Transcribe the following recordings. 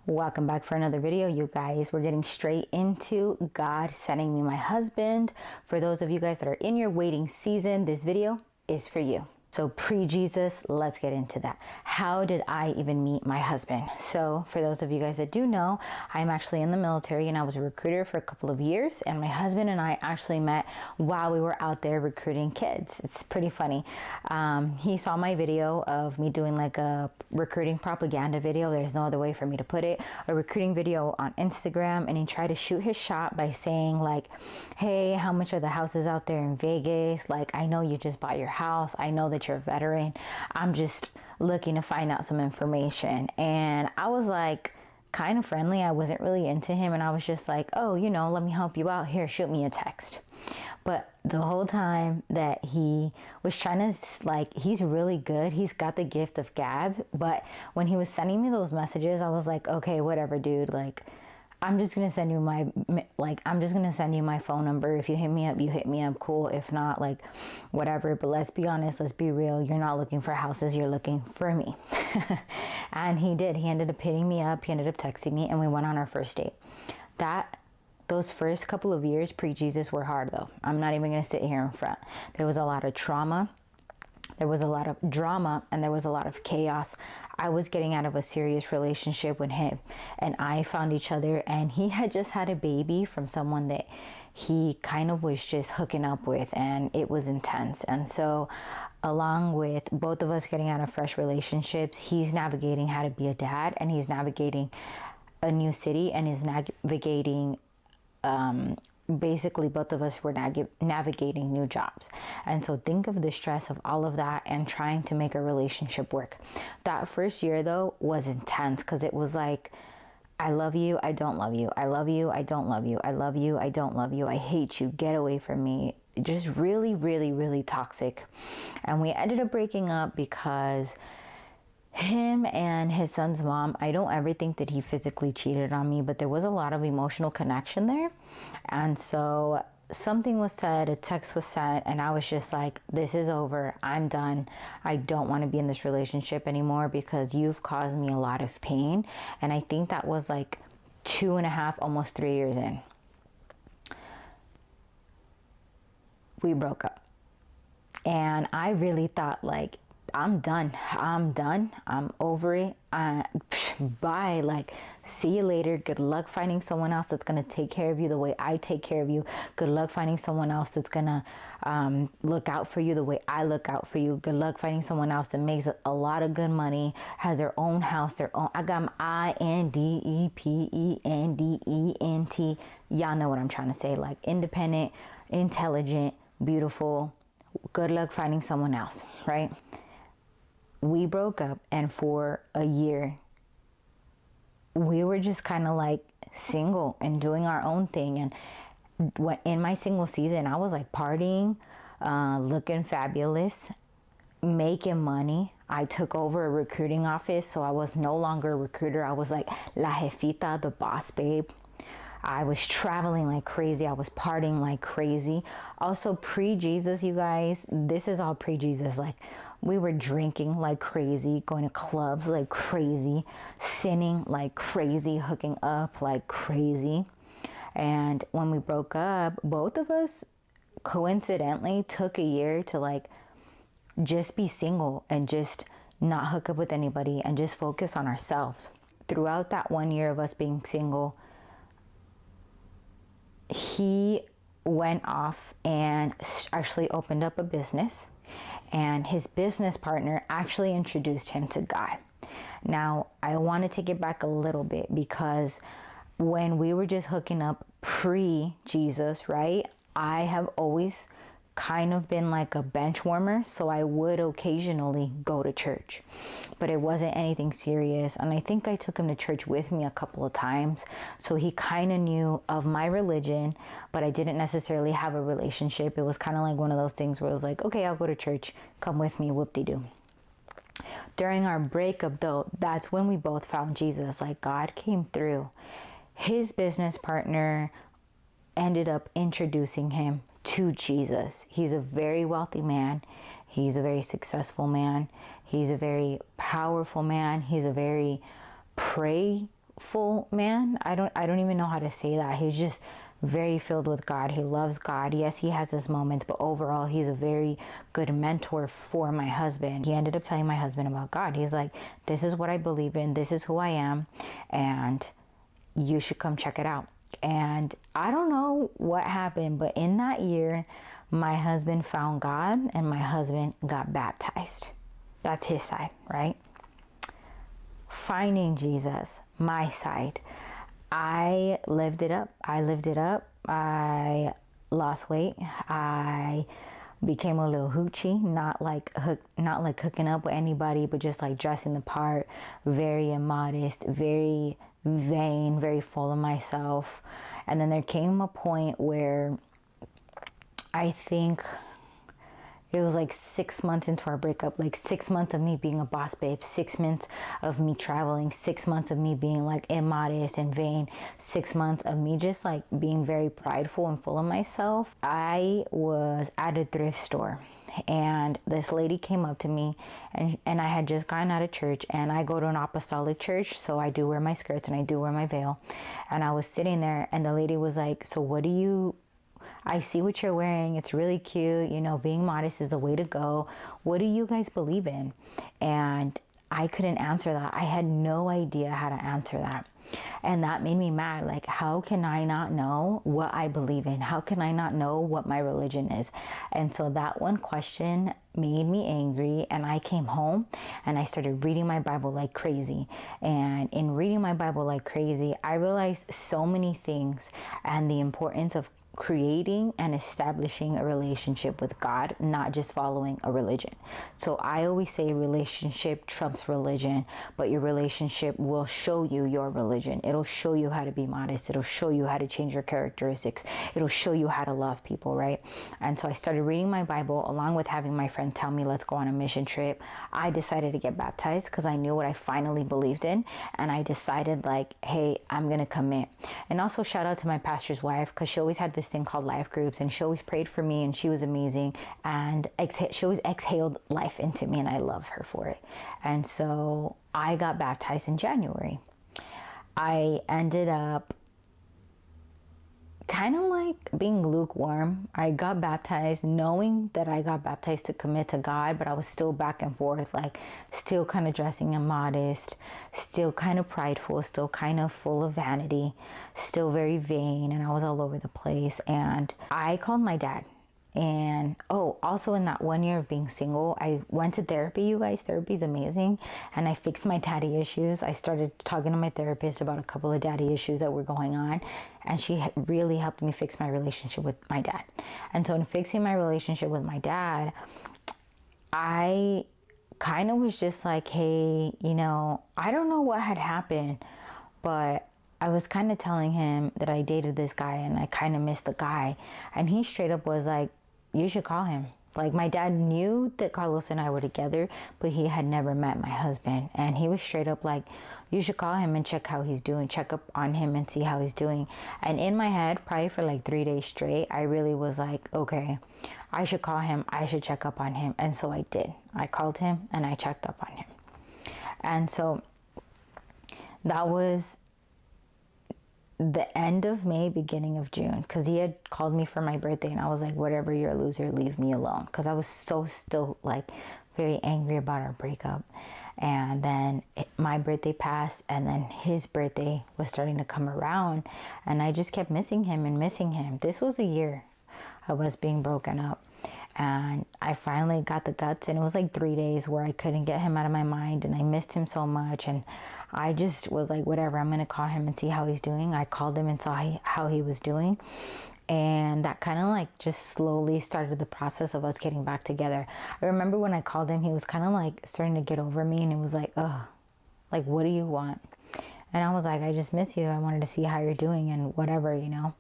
Welcome back for another video, you guys. We're getting straight into God sending me my husband. For those of you guys that are in your waiting season, this video is for you. So pre-Jesus, let's get into that. How did I even meet my husband? So for those of you guys that do know, I'm actually in the military and I was a recruiter for a couple of years, and my husband and I actually met while we were out there recruiting kids. It's pretty funny. He saw my video of me doing like a recruiting propaganda video. There's no other way for me to put it. A recruiting video on Instagram, and he tried to shoot his shot by saying like, hey, how much are the houses out there in Vegas? Like, I know you just bought your house. I know that you're a veteran. I'm just looking to find out some information. And I was like kind of friendly. I wasn't really into him, and I was just like, oh, you know, let me help you out here, shoot me a text. But the whole time that he was trying to, like, he's really good, he's got the gift of gab, but when he was sending me those messages, I was like, okay, whatever, dude, like, I'm just gonna send you my phone number. If you hit me up, you hit me up, cool. If not, like, whatever. But let's be honest, let's be real. You're not looking for houses, you're looking for me. And he did. He ended up hitting me up. He ended up texting me, and we went on our first date. Those first couple of years pre-Jesus were hard, though. I'm not even gonna sit here in front. There was a lot of trauma. There was a lot of drama, and there was a lot of chaos. I was getting out of a serious relationship with him, and I found each other, and he had just had a baby from someone that he kind of was just hooking up with, and it was intense. And so along with both of us getting out of fresh relationships, he's navigating how to be a dad, and he's navigating a new city, and he's navigating basically both of us were navigating new jobs. And so think of the stress of all of that and trying to make a relationship work. That first year though was intense, because it was like, I love you, I don't love you, I love you, I don't love you, I love you, I don't love you, I hate you, get away from me. Just really, really, really toxic. And we ended up breaking up because him and his son's mom, I don't ever think that he physically cheated on me, but there was a lot of emotional connection there. And so something was said, a text was sent, and I was just like, this is over, I'm done. I don't want to be in this relationship anymore because you've caused me a lot of pain. And I think that was like 2.5, almost 3 years in. We broke up. And I really thought, like, I'm done, I'm over it, bye, like, see you later, good luck finding someone else that's gonna take care of you the way I take care of you, good luck finding someone else that's gonna look out for you the way I look out for you, good luck finding someone else that makes a lot of good money, has their own house, I got my independent, y'all know what I'm trying to say, like, independent, intelligent, beautiful, good luck finding someone else, right? We broke up, and for a year, we were just kind of like single and doing our own thing. And in my single season, I was like partying, looking fabulous, making money. I took over a recruiting office, so I was no longer a recruiter. I was like la jefita, the boss babe. I was traveling like crazy. I was partying like crazy. Also pre-Jesus, you guys, this is all pre-Jesus. Like, we were drinking like crazy, going to clubs like crazy, sinning like crazy, hooking up like crazy. And when we broke up, both of us coincidentally took a year to like just be single and just not hook up with anybody and just focus on ourselves. Throughout that 1 year of us being single, he went off and actually opened up a business, and his business partner actually introduced him to God. Now, I want to take it back a little bit, because when we were just hooking up pre-Jesus, right, I have always kind of been like a bench warmer, so I would occasionally go to church, but it wasn't anything serious. And I think I took him to church with me a couple of times, so he kind of knew of my religion, but I didn't necessarily have a relationship. It was kind of like one of those things where it was like, okay, I'll go to church, come with me, whoop-de-doo. During our breakup though, that's when we both found Jesus. Like, God came through. His business partner ended up introducing him to Jesus. He's a very wealthy man. He's a very successful man. He's a very powerful man. He's a very faithful man. I don't even know how to say that. He's just very filled with God. He loves God. Yes, he has his moments, but overall he's a very good mentor for my husband. He ended up telling my husband about God. He's like, this is what I believe in, this is who I am, and you should come check it out. And I don't know what happened, but in that year, my husband found God and my husband got baptized. That's his side, right? Finding Jesus, my side. I lived it up. I lost weight. I became a little hoochie, not like hooking up with anybody, but just like dressing the part, very immodest, very vain, very full of myself. And then there came a point where I think it was like 6 months into our breakup, like 6 months of me being a boss babe, 6 months of me traveling, 6 months of me being like immodest and vain, 6 months of me just like being very prideful and full of myself. I was at a thrift store and this lady came up to me, and I had just gotten out of church, and I go to an apostolic church, so I do wear my skirts and I do wear my veil. And I was sitting there and the lady was like, so what do you, I see what you're wearing. It's really cute. You know, being modest is the way to go. What do you guys believe in? And I couldn't answer that. I had no idea how to answer that. And that made me mad. Like, how can I not know what I believe in? How can I not know what my religion is? And so that one question made me angry, and I came home and I started reading my Bible like crazy. And in reading my Bible like crazy, I realized so many things and the importance of creating and establishing a relationship with God, not just following a religion. So I always say relationship trumps religion, but your relationship will show you your religion. It'll show you how to be modest. It'll show you how to change your characteristics. It'll show you how to love people, right? And so I started reading my Bible along with having my friend tell me, let's go on a mission trip. I decided to get baptized because I knew what I finally believed in. And I decided like, hey, I'm going to commit. And also shout out to my pastor's wife, because she always had this thing called life groups, and she always prayed for me, and she was amazing, and she always exhaled life into me, and I love her for it. And so I got baptized in January. I ended up kind of like being lukewarm. I got baptized knowing that I got baptized to commit to God, but I was still back and forth, like still kind of dressing immodest, still kind of prideful, still kind of full of vanity, still very vain, and I was all over the place. And I called my dad. And also in that 1 year of being single, I went to therapy, you guys. Therapy is amazing. And I fixed my daddy issues. I started talking to my therapist about a couple of daddy issues that were going on. And she really helped me fix my relationship with my dad. And so in fixing my relationship with my dad, I kind of was just like, hey, you know, I don't know what had happened, but I was kind of telling him that I dated this guy and I kind of missed the guy. And he straight up was like, you should call him. Like, my dad knew that Carlos and I were together, but he had never met my husband. And he was straight up like, you should call him and check how he's doing, check up on him and see how he's doing. And in my head, probably for like 3 days straight, I really was like, okay, I should call him. I should check up on him. And so I did. I called him and I checked up on him. And so that was the end of May, beginning of June, because he had called me for my birthday, and I was like, whatever, you're a loser, leave me alone, because I was so still like very angry about our breakup. And then my birthday passed, and then his birthday was starting to come around, and I just kept missing him and missing him. This was a year of us being broken up. And I finally got the guts, and it was like 3 days where I couldn't get him out of my mind, and I missed him so much. And I just was like, whatever, I'm going to call him and see how he's doing. I called him and saw how he was doing. And that kind of like just slowly started the process of us getting back together. I remember when I called him, he was kind of like starting to get over me, and it was like, ugh, like, what do you want? And I was like, I just miss you. I wanted to see how you're doing and whatever, you know.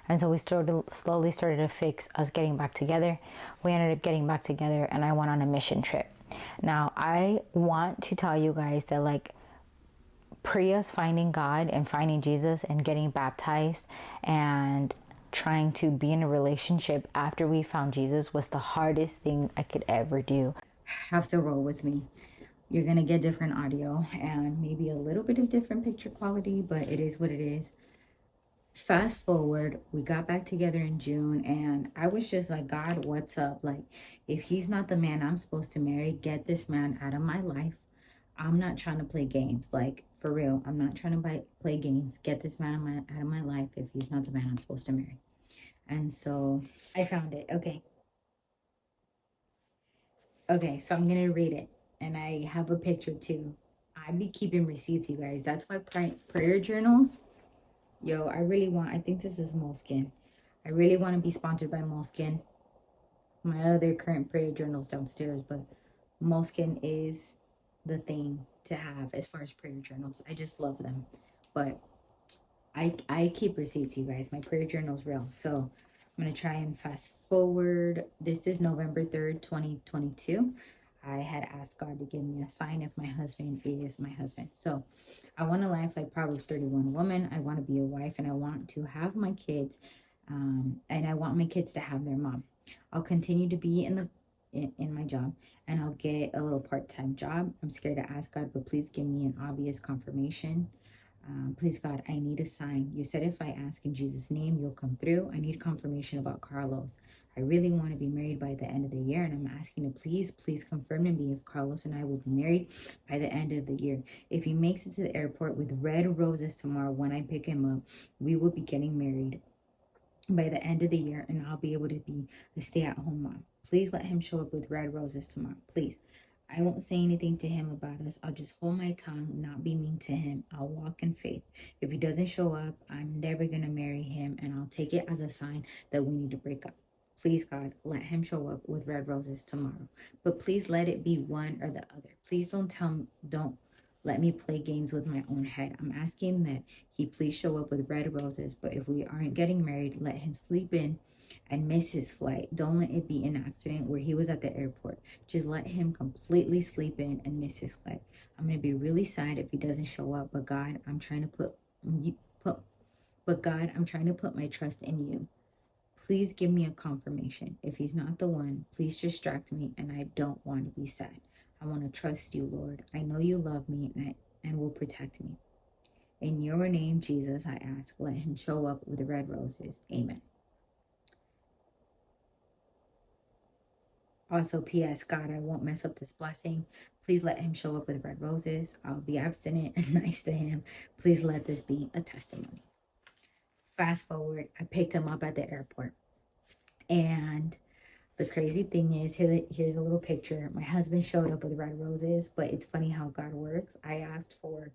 And so we slowly started to fix us getting back together. We ended up getting back together, and I went on a mission trip. Now, I want to tell you guys that, like, pre us finding God and finding Jesus and getting baptized and trying to be in a relationship after we found Jesus was the hardest thing I could ever do. Have to roll with me. You're going to get different audio and maybe a little bit of different picture quality, but it is what it is. Fast forward, we got back together in June, and I was just like, God, what's up? Like, if he's not the man I'm supposed to marry, get this man out of my life. I'm not trying to play games. Like, for real, I'm not trying to play games. Get this man out of my life if he's not the man I'm supposed to marry. And so I found it. Okay, so I'm gonna read it, and I have a picture too. I be keeping receipts, you guys. That's why prayer journals. Yo, I think this is Moleskine. I really want to be sponsored by Moleskine. My other current prayer journals downstairs, but Moleskine is the thing to have as far as prayer journals. I just love them. But I keep receipts, you guys. My prayer journal's real. So I'm going to try and fast forward. This is November 3rd, 2022. I had asked God to give me a sign if my husband is my husband. So I want a life like Proverbs 31 woman. I want to be a wife, and I want to have my kids. And I want my kids to have their mom. I'll continue to be in my job, and I'll get a little part-time job. I'm scared to ask God, but please give me an obvious confirmation. Please, God, I need a sign. You said if I ask in Jesus' name, you'll come through. I need confirmation about Carlos. I really want to be married by the end of the year, and I'm asking to please confirm to me if Carlos and I will be married by the end of the year. If he makes it to the airport with red roses tomorrow when I pick him up, we will be getting married by the end of the year, and I'll be able to be a stay-at-home mom. Please let him show up with red roses tomorrow. Please. I won't say anything to him about us. I'll just hold my tongue, not be mean to him. I'll walk in faith. If he doesn't show up, I'm never going to marry him, and I'll take it as a sign that we need to break up. Please, God, let him show up with red roses tomorrow. But please let it be one or the other. Please don't let me play games with my own head. I'm asking that he please show up with red roses, but if we aren't getting married, let him sleep in and miss his flight. Don't let it be an accident where he was at the airport. Just let him completely sleep in and miss his flight. I'm going to be really sad if he doesn't show up, but God, I'm trying to put my trust in you. Please give me a confirmation. If he's not the one, please distract me, and I don't want to be sad. I want to trust you, Lord. I know you love me and will protect me. In your name, Jesus, I ask, let him show up with red roses. Amen. Also, P.S. God, I won't mess up this blessing. Please let him show up with red roses. I'll be abstinent and nice to him. Please let this be a testimony. Fast forward, I picked him up at the airport. And the crazy thing is, here's a little picture. My husband showed up with red roses, but it's funny how God works. I asked for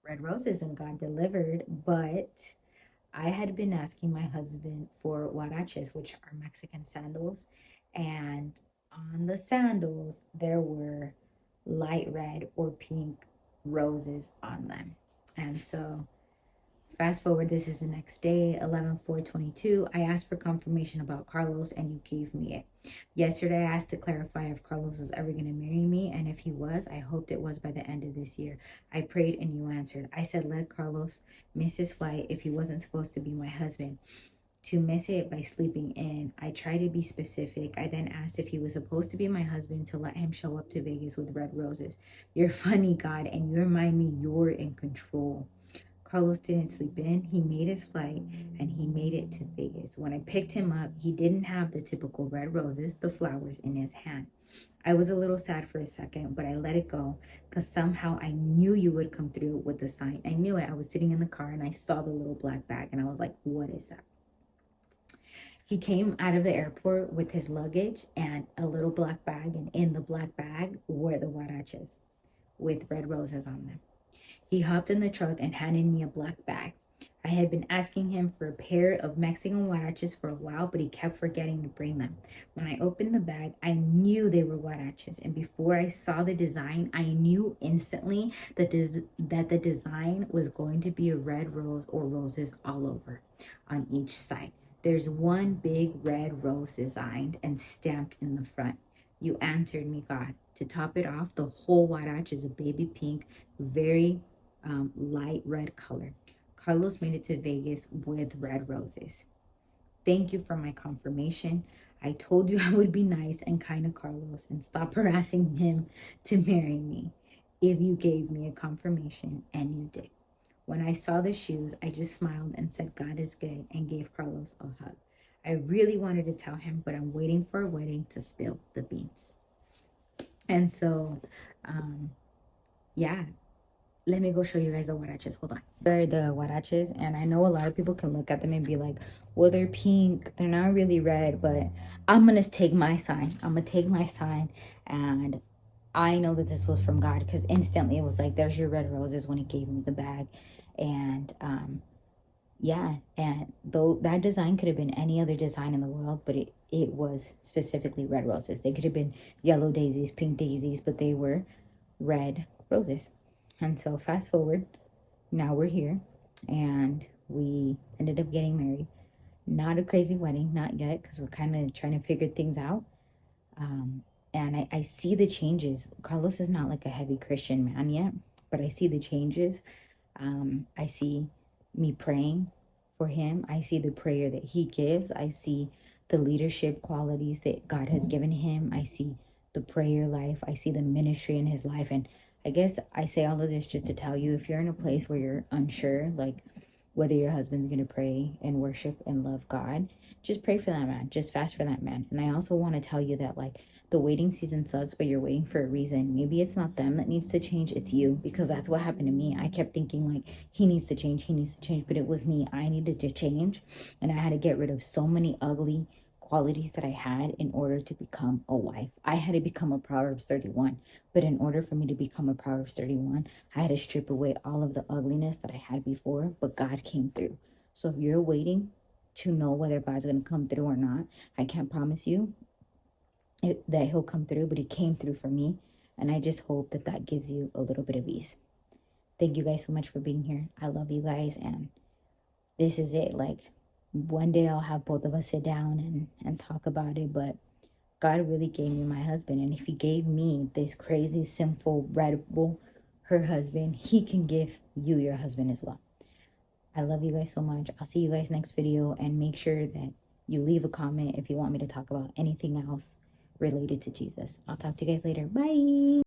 red roses and God delivered, but I had been asking my husband for huaraches, which are Mexican sandals, and on the sandals there were light red or pink roses on them. And so fast forward, this is the next day, 11/4/22. I asked for confirmation about Carlos, and you gave me it. Yesterday, I asked to clarify if Carlos was ever going to marry me, and if he was, I hoped it was by the end of this year. I prayed, and you answered. I said, let Carlos miss his flight if he wasn't supposed to be my husband, to miss it by sleeping in. I tried to be specific. I then asked if he was supposed to be my husband, to let him show up to Vegas with red roses. You're funny, God, and you remind me you're in control. Carlos didn't sleep in. He made his flight and he made it to Vegas. When I picked him up, he didn't have the typical red roses, the flowers, in his hand. I was a little sad for a second, but I let it go because somehow I knew you would come through with the sign. I knew it. I was sitting in the car and I saw the little black bag and I was like, what is that? He came out of the airport with his luggage and a little black bag, and in the black bag were the huaraches with red roses on them. He hopped in the truck and handed me a black bag. I had been asking him for a pair of Mexican huaraches for a while, but he kept forgetting to bring them. When I opened the bag, I knew they were huaraches, and before I saw the design, I knew instantly that the design was going to be a red rose or roses all over on each side. There's one big red rose designed and stamped in the front. You answered me, God. To top it off, the whole huarache is a baby pink, very light red color. Carlos made it to Vegas with red roses. Thank you for my confirmation. I told you I would be nice and kind to Carlos and stop harassing him to marry me. if you gave me a confirmation, and you did. When I saw the shoes, I just smiled and said, God is good, and gave Carlos a hug. I really wanted to tell him, but I'm waiting for a wedding to spill the beans. And so, yeah, let me go show you guys the huaraches. Hold on. They're the huaraches, and I know a lot of people can look at them and be like, well, they're pink. They're not really red, but I'm going to take my sign. I'm going to take my sign, and I know that this was from God, because instantly it was like, there's your red roses when he gave me the bag. And yeah, and though that design could have been any other design in the world, but it was specifically red roses. They could have been yellow daisies, pink daisies, but they were red roses. And so fast forward, now we're here, and we ended up getting married. Not a crazy wedding, not yet, because we're kind of trying to figure things out. And I see the changes. Carlos is not like a heavy Christian man yet, but I see the changes. I see me praying for him. I see the prayer that he gives. I see the leadership qualities that God has given him. I see the prayer life. I see the ministry in his life. And I guess I say all of this just to tell you, if you're in a place where you're unsure, like whether your husband's going to pray and worship and love God, just pray for that man. Just fast for that man. And I also want to tell you that, like, the waiting season sucks, but you're waiting for a reason. Maybe it's not them that needs to change, it's you, because that's what happened to me. I kept thinking, like, he needs to change, but it was me. I needed to change, and I had to get rid of so many ugly qualities that I had in order to become a wife. I had to become a Proverbs 31, but in order for me to become a Proverbs 31, I had to strip away all of the ugliness that I had before, but God came through. So if you're waiting to know whether God's going to come through or not, I can't promise you that he'll come through, but he came through for me. And I just hope that that gives you a little bit of ease. Thank you guys so much for being here. I love you guys. And this is it. Like, one day I'll have both of us sit down and talk about it. But God really gave me my husband. And if he gave me this crazy, sinful, red bull, her husband, he can give you your husband as well. I love you guys so much. I'll see you guys next video. And make sure that you leave a comment if you want me to talk about anything else related to Jesus. I'll talk to you guys later. Bye.